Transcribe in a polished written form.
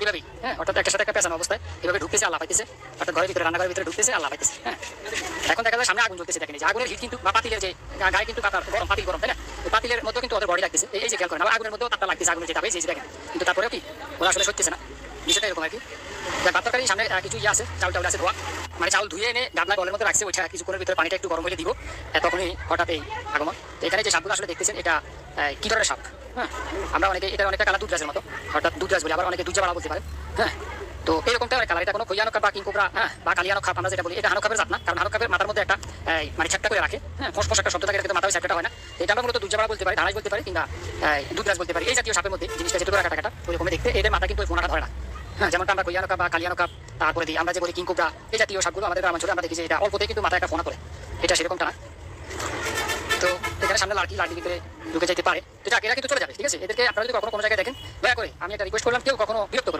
এভাবেই, হ্যাঁ, অর্থাৎ একটা সাথে একটা পেছানো অবস্থায় এভাবে ঢুকতেছে আর লাফাইতেছে, অর্থাৎ ঘরের ভিতরে রান্নাঘরের ভিতরে ঢুকতেছে আর লাফাইতেছে। হ্যাঁ, এখন দেখা যায় সামনে আগুন জ্বলতেছে, দেখেন যে আগুনের হিট কিন্তু বা পাতিলের যে গায়ে কিন্তু কাটার গরম, পাতিল গরম, তাই না? ওই পাতিলের মধ্যেও কিন্তু ওদের বডি লাগতেছে, এই যে খেয়াল করেন, আবার আগুনের মধ্যেও তাপটা লাগতেছে, আগুনের যেটা হয়েছে দেখেন, কিন্তু তারপরেও কি ওরা আসলে সত্যছে না, বিষয়টা এরকম আর কি। ভাত তরকারি সামনে কিছু ইয়ে আছে, চাউল টাউল আছে ধোয়া, মানে চাউল ধুয়ে এনে গাবলা বলের মধ্যে রাখছে, ওইটা কিছুক্ষণের ভিতরে পানিটা একটু গরম হলে দিব, তখনই হঠাৎ এই আগমন। এখানে যে সাপগুলো আসলে দেখতেছেন এটা কি ধরনের সাপ? হ্যাঁ, আমরা অনেকে এটা অনেকটা কালার দুধরাজের মতো, অর্থাৎ দুধরাজ বলি, আবার অনেকে দুধজাবাড়া বলতে পারেন। হ্যাঁ, তো এরকমটা অনেক কালার, এটা কোনো খৈয়ানো খাপ বা কিংকোবরা, হ্যাঁ, বা কালিয়ানো খাপ আমরা যেটা বলি, এটা হানো খাপের জাত না, কারণ হানো খাপের মাথার মধ্যে একটা মানে চ্যাপটা করে রাখে, হ্যাঁ, ফোঁস একটা শব্দ থাকে, কিন্তু মাথায় চ্যাপটা হয় না। এটা আমরা মূলত দুধজাবাড়া বলতে পারি, ধারাজ বলতে পারি, কিংবা দুধরাজ বলতে পারি। এই জাতীয় সাপের মধ্যে জিনিসটা যেটুকু কাটা ওইরকম দেখতে, এদের মাথা কিন্তু ওই ফোনাটা ধরে না। হ্যাঁ, যেমনটা আমরা খৈয়ানো কাপ বা কালিয়ানো কাপ, তারপরে দিই আমরা যে বলি কিংকোবরা, এই জাতীয় সাপগুলো আমাদের গ্রামাঞ্চলে আমরা দেখি যে এটা অল্পতেই কিন্তু মাথায় একটা ফোনা করে, এটা সেরকমটা না। তো এখানে সামনে লাঠির ভিতরে ঢুকে যেতে পারে, তো যাক, এরা কিন্তু চলে যাবে, ঠিক আছে? এদেরকে আপনারা যদি কখনো কোনো জায়গায় দেখেন, দয়া করে আমি একটা রিকোয়েস্ট করলাম, কেউ কখনো বিরক্ত করবেন।